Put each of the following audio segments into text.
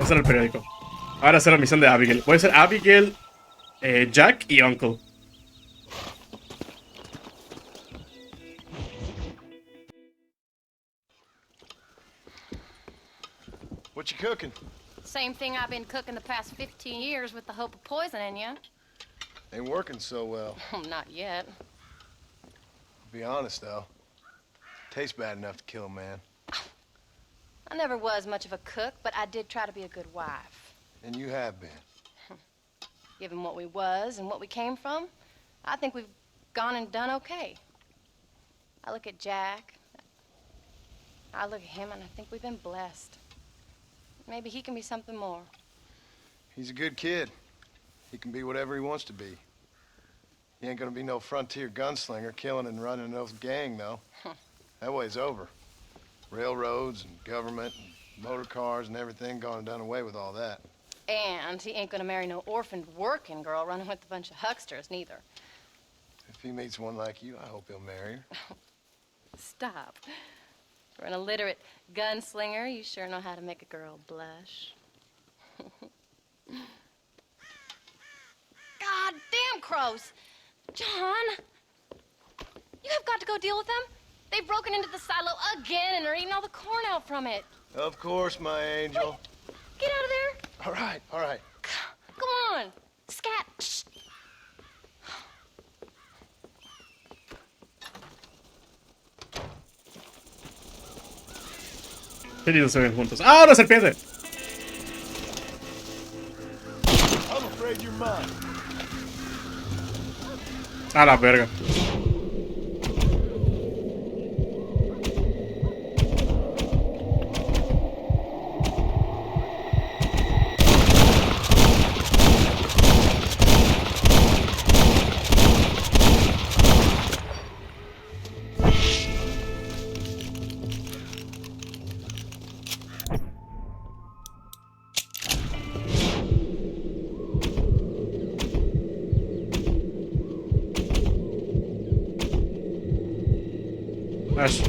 pasar el periódico. Ahora hacer la misión de Abigail. Puede ser Abigail, Jack y Uncle. What you cooking? Same thing I've been cooking the past 15 years with the hope of poisoning you. Ain't working so well. Not yet. Be honest, though. Tastes bad enough to kill a man. I never was much of a cook, but I did try to be a good wife. And you have been. Given what we was and what we came from, I think we've gone and done okay. I look at Jack. I look at him and I think we've been blessed. Maybe he can be something more. He's a good kid. He can be whatever he wants to be. He ain't gonna be no frontier gunslinger killing and running no gang, though. That way's over. Railroads and government and motor cars and everything gone and done away with all that. And he ain't gonna marry no orphaned working girl running with a bunch of hucksters, neither. If he meets one like you, I hope he'll marry her. Stop. For an illiterate gunslinger, you sure know how to make a girl blush. God damn crows! John! You have got to go deal with them. They've broken into the silo again and are eating all the corn out from it. Of course, my angel. Wait. Get out of there. All right, all right. Come on. Scat. Shh. Qué lindos se ven juntos. ¡Ah, una serpiente! I'm afraid you're mine. A la verga. Ash.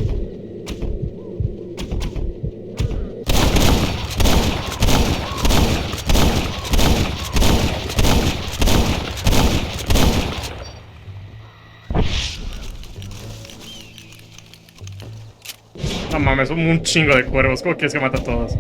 No mames, son un chingo de cuervos. ¿Cómo quieres que mate a todos?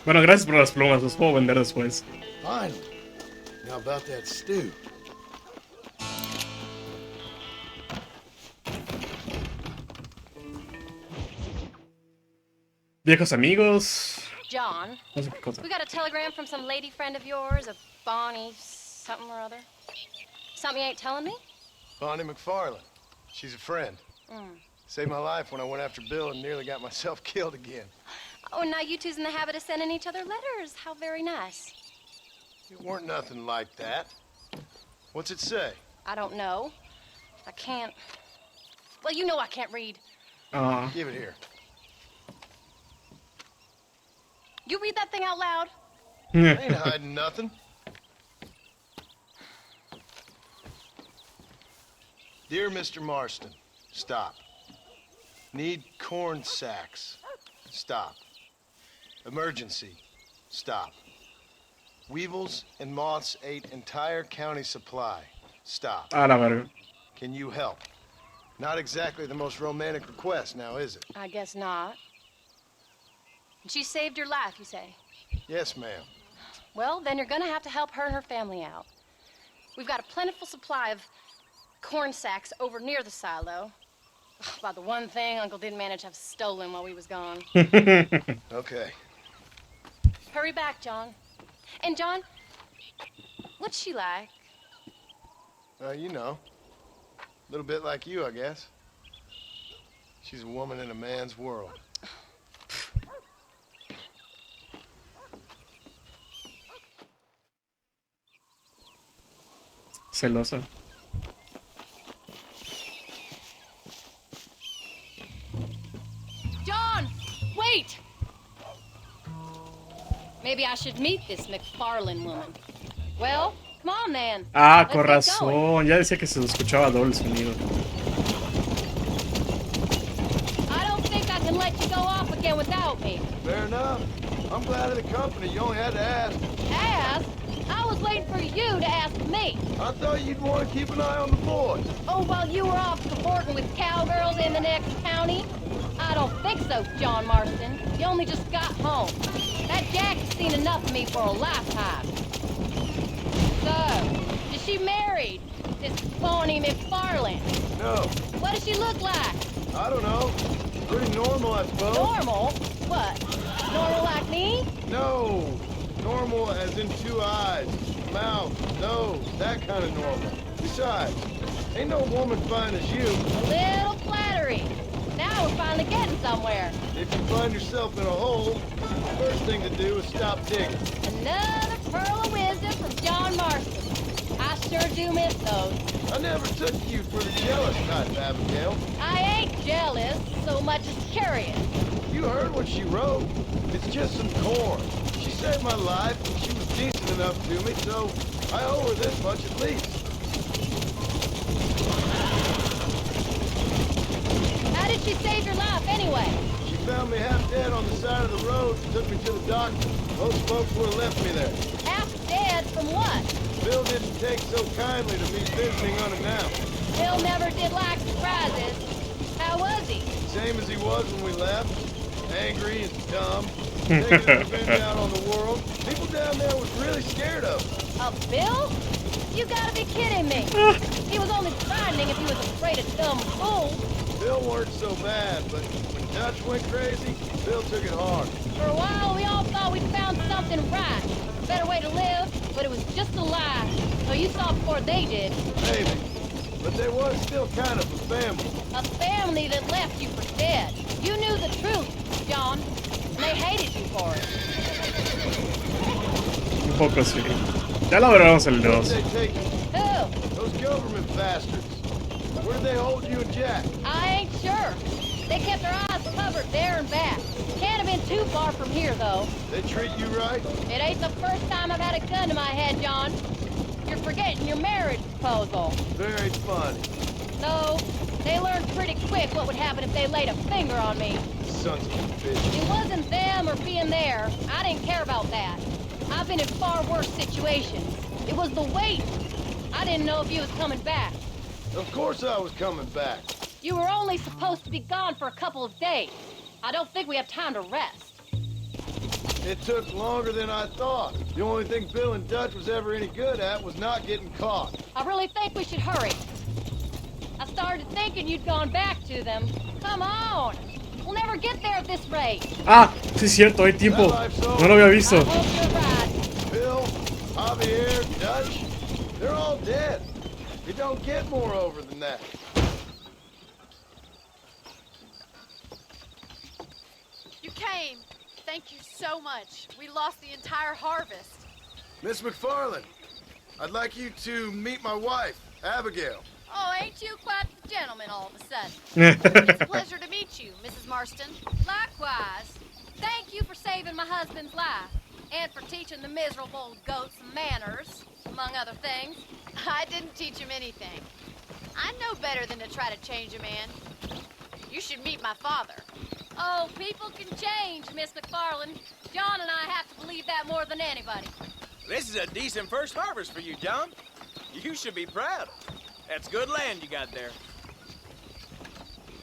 Bueno, gracias por las plumas, los puedo vender después. Finally. Now about that stew. Viejos amigos. John, No sé qué cosa. we got a telegram from some lady friend of yours, a Bonnie something or other. Something you ain't telling me? Bonnie McFarland. She's a friend. Saved my life when I went after Bill and nearly got myself killed again. Oh, and now you two's in the habit of sending each other letters. How very nice. It weren't nothing like that. What's it say? I don't know. I can't. Well, you know I can't read. Give it here. You read that thing out loud? I ain't hiding nothing. Dear Mr. Marston, stop. Need corn sacks. Stop. Emergency. Stop. Weevils and moths ate entire county supply. Stop. A la verga. Can you help? Not exactly the most romantic request now, is it? I guess not. She saved your life, you say? Yes, ma'am. Well, then you're gonna have to help her and her family out. We've got a plentiful supply of corn sacks over near the silo. About the one thing Uncle didn't manage to have stolen while we was gone. Okay. Hurry back, John. And John, what's she like? You know. A little bit like you, I guess. She's a woman in a man's world. Celosa. John, wait! Maybe I should meet this McFarlane woman. Well, come on then. Ah, Let's con get going. razón. Ya decía que se escuchaba doble el sonido. I don't think I can let you go off again without me. Fair enough. I'm glad of the company. You only had to ask. Ask? I was waiting for you to ask me. I thought you'd want to keep an eye on the boys. Oh, while you were off cavorting with cowgirls in the next county? I don't think so, John Marston. You only just got home. That Jack has seen enough of me for a lifetime. So, is she married? This phony McFarlane? No, What does she look like? I don't know. Pretty normal, I suppose. Normal? What? Normal like me? No. Normal as in 2 eyes, mouth, nose, that kind of normal. Besides, ain't no woman fine as you. A little flattery. Now we're finally getting somewhere. If you find yourself in a hole, the first thing to do is stop digging. Another pearl of wisdom from John Marston. I sure do miss those. I never took you for the jealous type, Abigail. I ain't jealous so much as curious. You heard what she wrote. It's just some corn. She saved my life, and she was decent enough to me, so I owe her this much at least. How did she save your life anyway? She found me half dead on the side of the road and took me to the doctor. Most folks would have left me there. Half dead from what? Bill didn't take so kindly to me visiting unannounced. Bill never did like surprises. How was he? Same as he was when we left. Angry and dumb. Taking his revenge out on the world. People down there was really scared of him. A Bill? You gotta be kidding me. He was only frightening if he was afraid of dumb fools. Bill weren't so bad, but when Dutch went crazy, Bill took it hard. For a while, we all thought we'd found something right. A better way to live, but it was just a lie. So you saw before they did. Maybe. But there was still kind of a family. A family that left you for dead. You knew the truth, John. And they hated you for it. Un poco sí. Ya lo veremos el Where 2. did they take you? Who? Those government bastards. Where did they hold you and Jack? I ain't sure. They kept their eyes covered there and back. Can't have been too far from here, though. They treat you right? It ain't the first time I've had a gun to my head, John. You're forgetting your marriage proposal. Very funny. No, they learned pretty quick what would happen if they laid a finger on me. Sons of bitches. It wasn't them or being there. I didn't care about that. I've been in far worse situations. It was the wait. I didn't know if you was coming back. Of course I was coming back. You were only supposed to be gone for a couple of days. I don't think we have time to rest. It took longer than I thought. The only thing Bill and Dutch was ever any good at was not getting caught. I really think we should hurry. I started thinking you'd gone back to them. Come on. We'll never get there at this rate. Ah, sí es cierto, hay tiempo. No lo había I visto. hope you're right. Bill, Javier, Dutch, they're all dead. It don't get more over than that. You came. Thank you so much. We lost the entire harvest. Miss McFarlane, I'd like you to meet my wife, Abigail. Oh, ain't you quite the gentleman all of a sudden? It's a pleasure to meet you, Mrs. Marston. Likewise. Thank you for saving my husband's life. And for teaching the miserable old goat some manners, among other things. I didn't teach him anything. I know better than to try to change a man. You should meet my father. Oh, people can change, Miss McFarlane. John and I have to believe that more than anybody. This is a decent first harvest for you, John. You should be proud. That's good land you got there.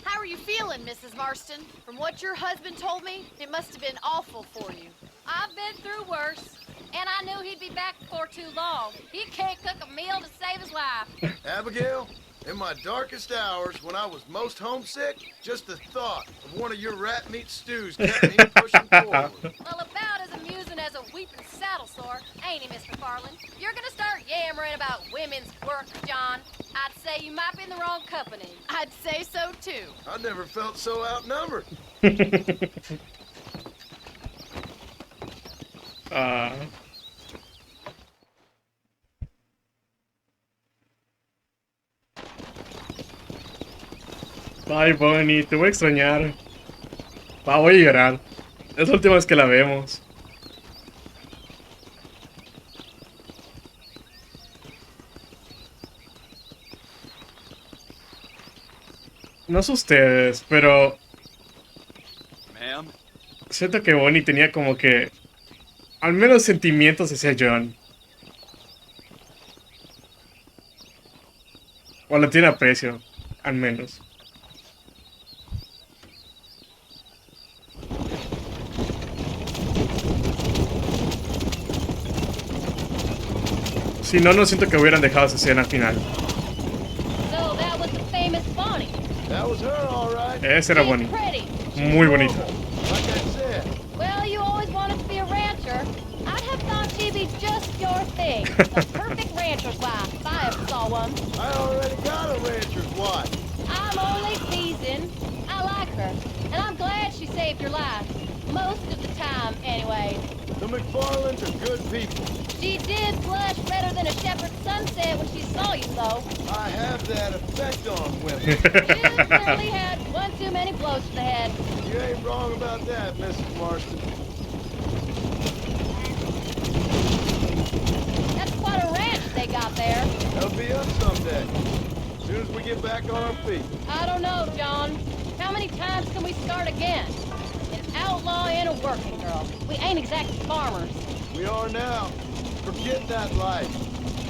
How are you feeling, Mrs. Marston? From what your husband told me, it must have been awful for you. I've been through worse, and I knew he'd be back before too long. He can't cook a meal to save his life. Abigail, in my darkest hours, when I was most homesick, just the thought of one of your rat meat stews kept me pushing forward. Well, about as amusing as a weeping saddle sore, ain't he, Mr. Farland? You're gonna start yammering about women's work, John. I'd say you might be in the wrong company. I'd say so, too. I never felt so outnumbered. Ay, Bonnie, te voy a extrañar. Va, voy a llorar. Es la última vez que la vemos. No sé ustedes, pero Ma'am? siento que Bonnie tenía como que al menos sentimientos hacia John. O le tiene aprecio, al menos. Si no, no siento que hubieran dejado esa escena final. So that was the famous Bonnie. That was her, all right. Esa era She's Bonnie. pretty. Muy bonita. Like I said. Well, you always wanted to be a rancher. I'd have thought she'd be just your thing. The perfect rancher's wife, if I ever saw one. I already got a rancher's wife. I'm only teasing. I like her, and I'm glad she saved your life. Most of the time, anyway. The McFarlands are good people. She did blush better than a shepherd's sunset when she saw you, though. I have that effect on women. You clearly had one too many blows to the head. You ain't wrong about that, Mrs. Marston. That's quite a ranch they got there. That'll be us someday. As soon as we get back on our feet. I don't know, John. How many times can we start again? An outlaw and a working girl. We ain't exactly farmers. We are now. Forget that life.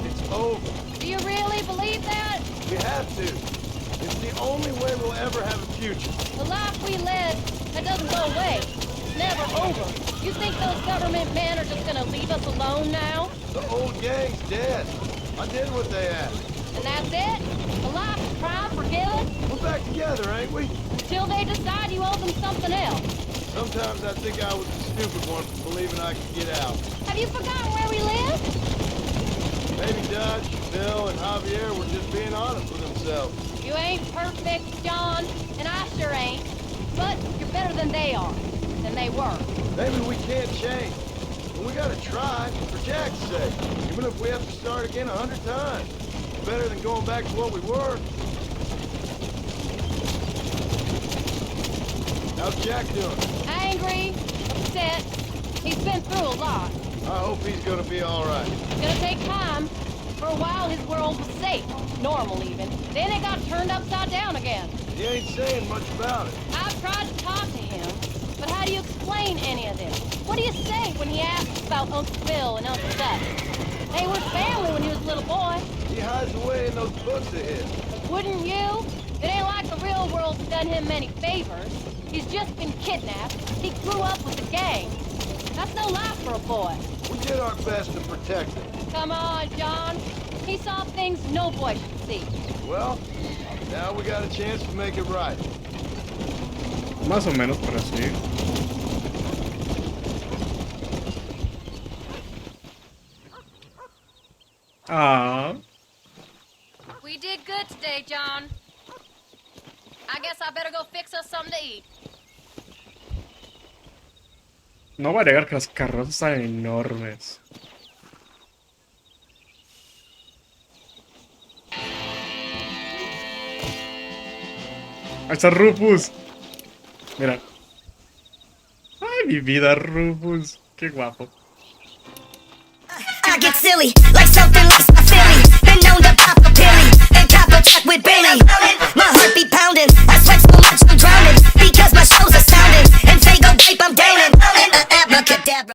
It's over. Do you really believe that? We have to. It's the only way we'll ever have a future. The life we led, that doesn't go away. It's never over. You think those government men are just gonna leave us alone now? The old gang's dead. I did what they asked. And that's it? A life of crime forgiven? We're back together, ain't we? Till they decide you owe them something else. Sometimes I think I was the stupid one for believing I could get out. Have you forgotten where we live? Maybe Dutch, Bill, and Javier were just being honest with themselves. You ain't perfect, John, and I sure ain't. But you're better than they are, than they were. Maybe we can't change. But we gotta try, for Jack's sake. Even if we have to start again 100 times. Better than going back to what we were. How's Jack doing? Angry, upset. He's been through a lot. I hope he's gonna be all right. It's gonna take time. For a while, his world was safe, normal even. Then it got turned upside down again. He ain't saying much about it. I've tried to talk to him, but how do you explain any of this? What do you say when he asks about Uncle Bill and Uncle Dutch? They were family when he was a little boy. He hides away in those books of his. Wouldn't you? It ain't like the real world's done him many favors. He's just been kidnapped. He grew up with the gang. That's no life for a boy. We did our best to protect him. Come on, John. He saw things no boy should see. Well, now we got a chance to make it right. Más o menos por así. Ah. We did good today, John. I guess I better go fix us something to eat. No voy a negar que las carrozas están enormes. Ahí está Rufus. Mira. Ay, mi vida, Rufus. Qué guapo. I get silly, like something like